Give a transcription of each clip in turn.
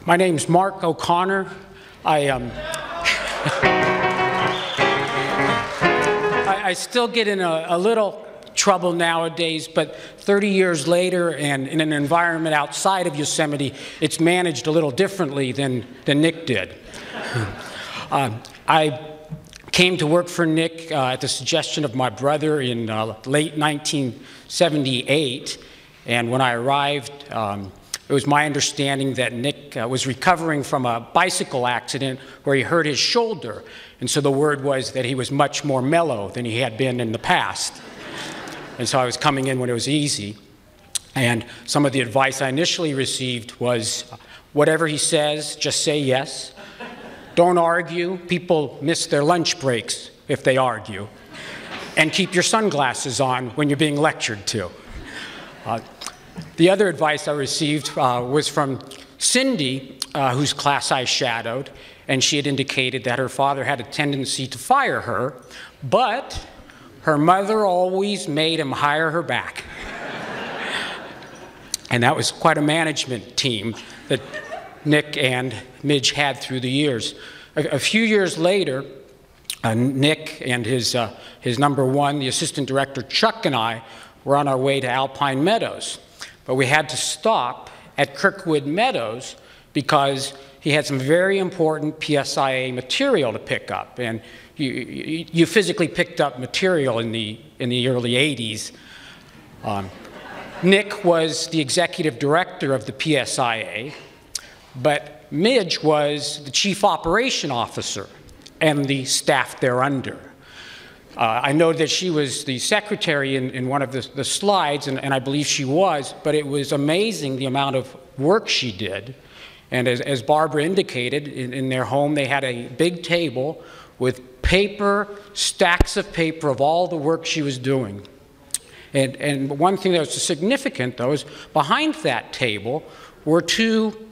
My name's Mark O'Connor. I still get in a little trouble nowadays, but 30 years later and in an environment outside of Yosemite, it's managed a little differently than Nic did. I came to work for Nic at the suggestion of my brother in late 1978, and when I arrived, it was my understanding that Nic was recovering from a bicycle accident where he hurt his shoulder, and so the word was that he was much more mellow than he had been in the past. And so I was coming in when it was easy, and some of the advice I initially received was, whatever he says, just say yes. Don't argue. People miss their lunch breaks if they argue. And keep your sunglasses on when you're being lectured to. The other advice I received was from Cindy, whose class I shadowed, and she had indicated that her father had a tendency to fire her, but her mother always made him hire her back. And that was quite a management team that Nic and Midge had through the years. A few years later, Nic and his number one, the assistant director, Chuck, and I were on our way to Alpine Meadows. But we had to stop at Kirkwood Meadows because he had some very important PSIA material to pick up. And you physically picked up material in the early 80s. Nic was the executive director of the PSIA, but Midge was the chief operation officer and the staff thereunder. I know that she was the secretary in one of the slides, and I believe she was, but it was amazing the amount of work she did. And as Barbara indicated, in their home they had a big table with paper, stacks of paper of all the work she was doing. And one thing that was significant, though, is behind that table were two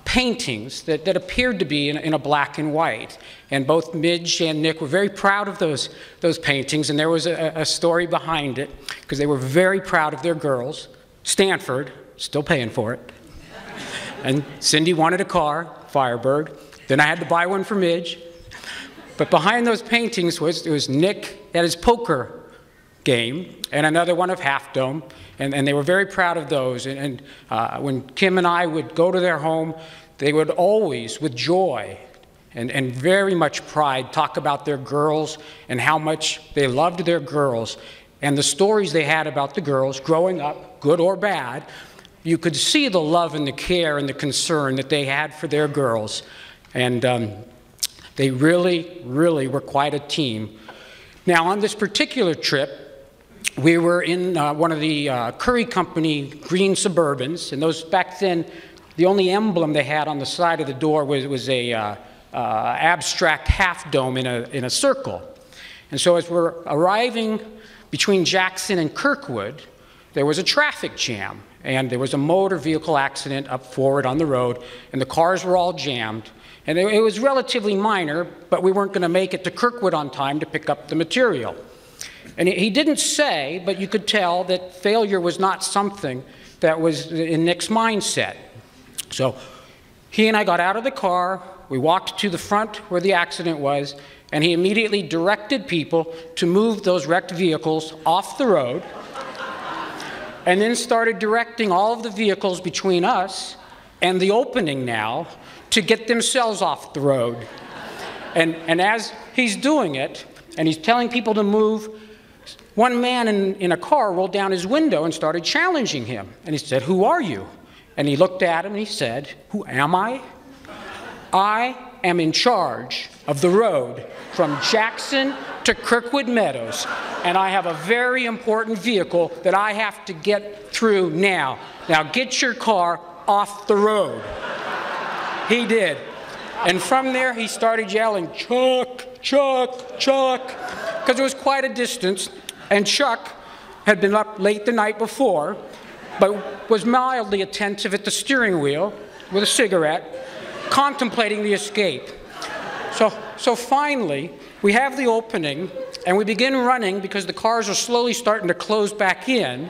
paintings that appeared to be in a black and white. And both Midge and Nic were very proud of those paintings, and there was a story behind it, because they were very proud of their girls. Stanford, still paying for it. And Cindy wanted a car, Firebird. Then I had to buy one for Midge. But behind those paintings was Nic at his poker game, and another one of Half Dome, and they were very proud of those. And when Kim and I would go to their home, they would always, with joy and very much pride, talk about their girls and how much they loved their girls and the stories they had about the girls growing up, good or bad. You could see the love and the care and the concern that they had for their girls, and they really, really were quite a team. Now, on this particular trip, we were in one of the Curry Company green Suburbans, and those back then, the only emblem they had on the side of the door was a abstract half dome in a circle. And so as we're arriving between Jackson and Kirkwood, there was a traffic jam, and there was a motor vehicle accident up forward on the road, and the cars were all jammed. And it was relatively minor, but we weren't going to make it to Kirkwood on time to pick up the material. And he didn't say, but you could tell that failure was not something that was in Nic's mindset. So he and I got out of the car, we walked to the front where the accident was, and he immediately directed people to move those wrecked vehicles off the road, and then started directing all of the vehicles between us and the opening now to get themselves off the road. And as he's doing it, and he's telling people to move, one man in a car rolled down his window and started challenging him. And he said, "Who are you?" And he looked at him and he said, "Who am I? I am in charge of the road from Jackson to Kirkwood Meadows, and I have a very important vehicle that I have to get through now. Now get your car off the road." He did. And from there, he started yelling, "Chuck, Chuck, Chuck," because it was quite a distance, and Chuck had been up late the night before, but was mildly attentive at the steering wheel with a cigarette, contemplating the escape. So finally, we have the opening, and we begin running because the cars are slowly starting to close back in,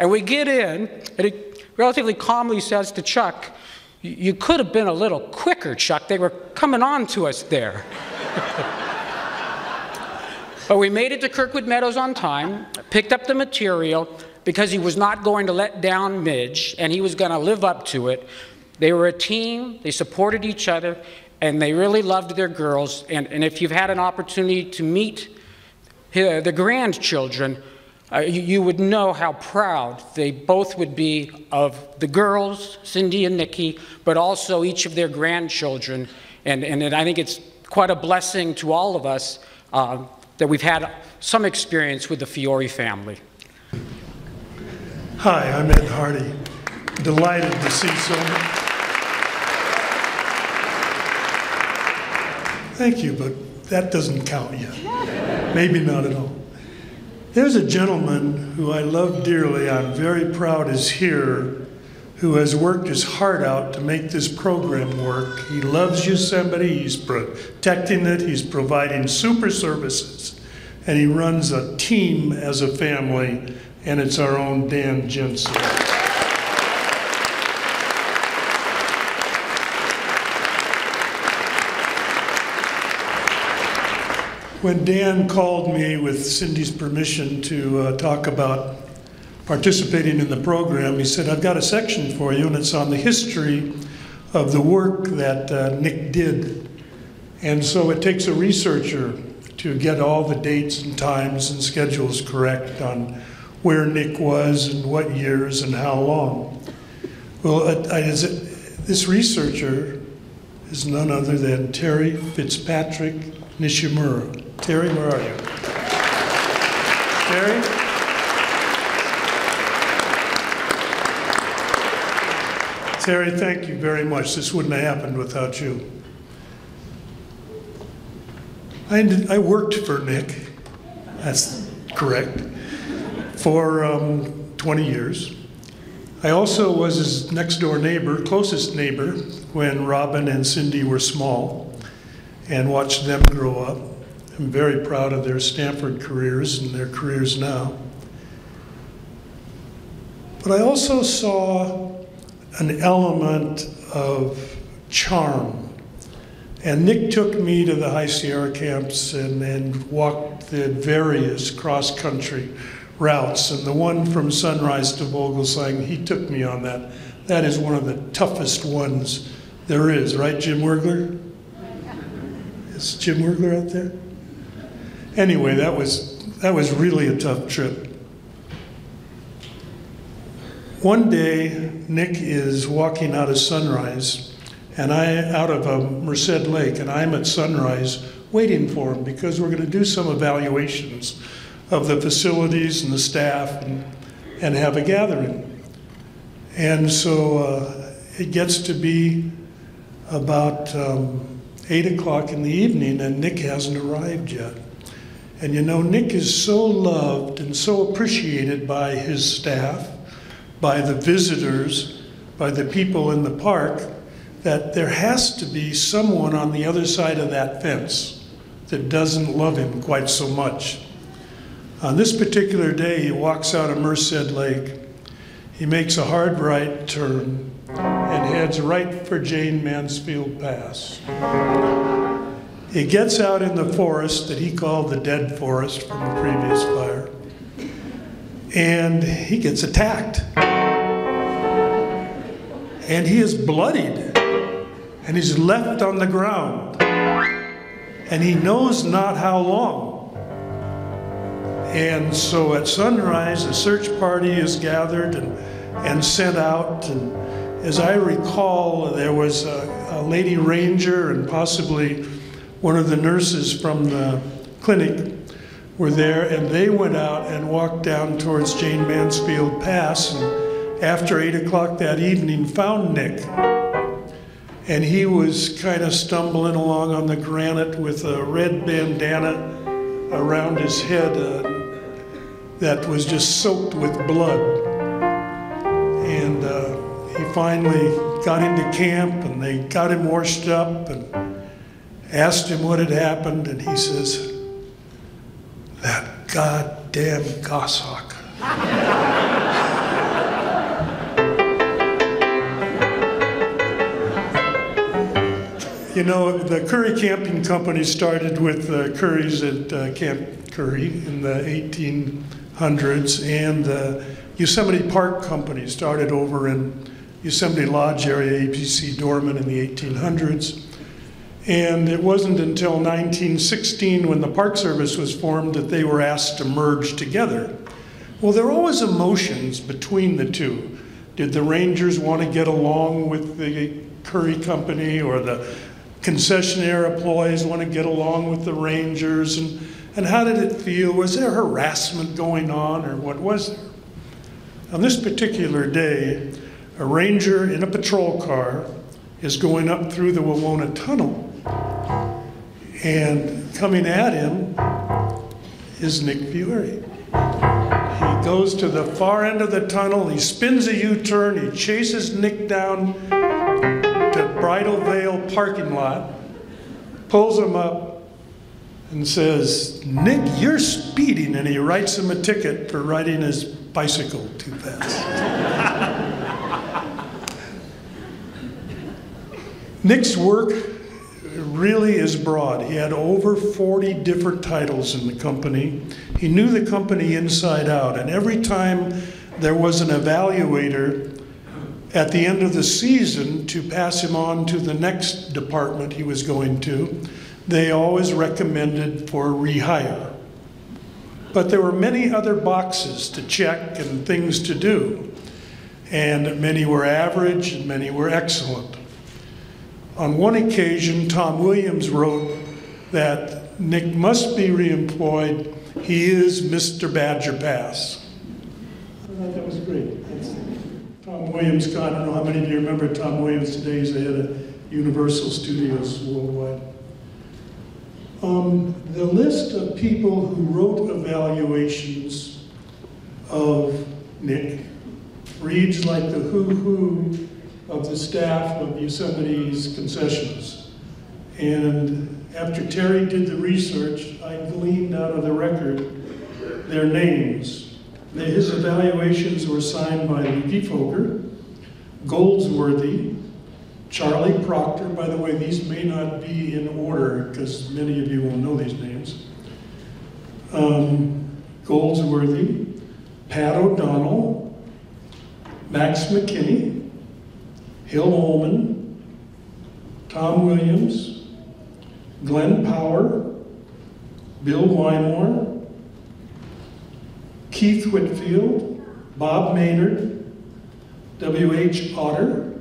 and we get in, and he relatively calmly says to Chuck, You could have been a little quicker, Chuck. They were coming on to us there. But we made it to Kirkwood Meadows on time, picked up the material, because he was not going to let down Midge, and he was going to live up to it. They were a team, they supported each other, and they really loved their girls. And if you've had an opportunity to meet the grandchildren, you would know how proud they both would be of the girls, Cindy and Nikki, but also each of their grandchildren. And I think it's quite a blessing to all of us that we've had some experience with the Fiore family. Hi, I'm Ed Hardy. Delighted to see so many. Thank you, but that doesn't count yet. Maybe not at all. There's a gentleman who I love dearly, I'm very proud is here, who has worked his heart out to make this program work. He loves Yosemite, he's protecting it, he's providing super services, and he runs a team as a family, and it's our own Dan Jensen. When Dan called me with Cindy's permission to talk about participating in the program, he said, I've got a section for you, and it's on the history of the work that Nic did. And so it takes a researcher to get all the dates and times and schedules correct on where Nic was and what years and how long. Well, this researcher is none other than Terry Fitzpatrick Nishimura. Terry, where are you? Terry? Terry, thank you very much. This wouldn't have happened without you. I worked for Nic, that's correct, for 20 years. I also was his next door neighbor, closest neighbor, when Robin and Cindy were small, and watched them grow up. I'm very proud of their Stanford careers and their careers now. But I also saw an element of charm. And Nic took me to the High Sierra camps and walked the various cross-country routes. And the one from Sunrise to Vogelsang, he took me on that. That is one of the toughest ones there is, right, Jim Wurgler? Is Jim Wurgler out there? Anyway, that was really a tough trip. One day, Nic is walking out of Sunrise, and out of Merced Lake, and I'm at Sunrise waiting for him because we're going to do some evaluations of the facilities and the staff and have a gathering. And so it gets to be about 8 o'clock in the evening, and Nic hasn't arrived yet. And you know, Nic is so loved and so appreciated by his staff, by the visitors, by the people in the park, that there has to be someone on the other side of that fence that doesn't love him quite so much. On this particular day, he walks out of Merced Lake. He makes a hard right turn and heads right for Jane Mansfield Pass. He gets out in the forest that he called the dead forest from the previous fire, and he gets attacked. And he is bloodied, and he's left on the ground, and he knows not how long. And so at sunrise, a search party is gathered and sent out, and as I recall, there was a lady ranger and possibly one of the nurses from the clinic were there, and they went out and walked down towards Jane Mansfield Pass, and after 8 o'clock that evening found Nic. And he was kind of stumbling along on the granite with a red bandana around his head that was just soaked with blood. And he finally got into camp, and they got him washed up and asked him what had happened, and he says, "That goddamn goshawk." You know, the Curry Camping Company started with Curry's at Camp Curry in the 1800s, and the Yosemite Park Company started over in Yosemite Lodge area, APC Dorman, in the 1800s. And it wasn't until 1916, when the Park Service was formed, that they were asked to merge together. Well, there are always emotions between the two. Did the Rangers want to get along with the Curry Company, or the concessionaire employees want to get along with the Rangers? And how did it feel? Was there harassment going on, or what was there? On this particular day, a ranger in a patrol car is going up through the Wawona Tunnel, and coming at him is Nic Fiore. He goes to the far end of the tunnel, he spins a U-turn, he chases Nic down to Bridal Veil parking lot, pulls him up and says, "Nic, you're speeding," and he writes him a ticket for riding his bicycle too fast. Nic's work really is broad. He had over 40 different titles in the company. He knew the company inside out, and every time there was an evaluator at the end of the season to pass him on to the next department he was going to, they always recommended for rehire. But there were many other boxes to check and things to do, and many were average and many were excellent. On one occasion, Tom Williams wrote that Nic must be reemployed. He is Mr. Badger Pass. I thought that was great. That's Tom Williams. I don't know how many of you remember Tom Williams today. He's the head of Universal Studios worldwide. The list of people who wrote evaluations of Nic reads like the who of the staff of Yosemite's concessions. And after Terry did the research, I gleaned out of the record their names. His evaluations were signed by Levi Foger, Goldsworthy, Charlie Proctor. By the way, these may not be in order because many of you will know these names. Goldsworthy, Pat O'Donnell, Max McKinney, Hill Ullman, Tom Williams, Glenn Power, Bill Wymore, Keith Whitfield, Bob Maynard, W.H. Otter,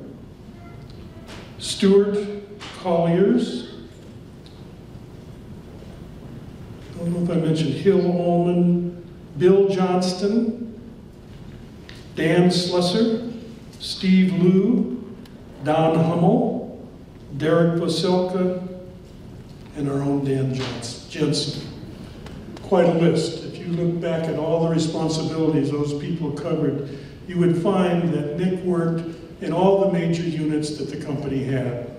Stuart Colliers, I don't know if I mentioned Hill Ullman, Bill Johnston, Dan Slusser, Steve Liu, Don Hummel, Derek Vasilka, and our own Dan Jensen. Quite a list. If you look back at all the responsibilities those people covered, you would find that Nic worked in all the major units that the company had.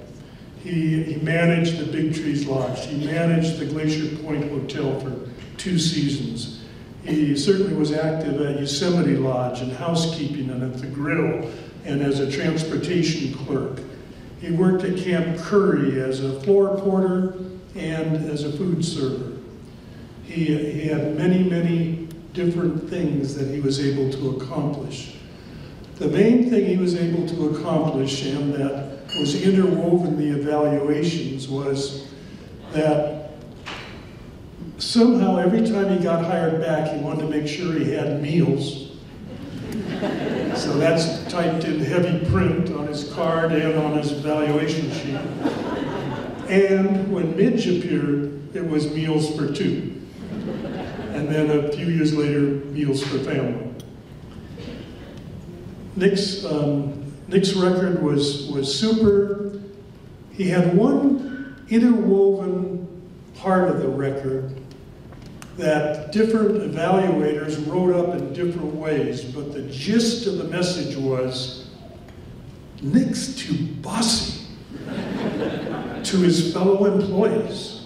He managed the Big Trees Lodge. He managed the Glacier Point Hotel for 2 seasons. He certainly was active at Yosemite Lodge and housekeeping and at the grill and as a transportation clerk. He worked at Camp Curry as a floor porter and as a food server. He had many, many different things that he was able to accomplish. The main thing he was able to accomplish, and that was interwoven the evaluations, was that somehow every time he got hired back, he wanted to make sure he had meals. So that's typed in heavy print on his card and on his evaluation sheet. And when Midge appeared, it was meals for 2. And then a few years later, meals for family. Nic's record was super. He had one interwoven part of the record that different evaluators wrote up in different ways, but the gist of the message was, Nic's too bossy to his fellow employees.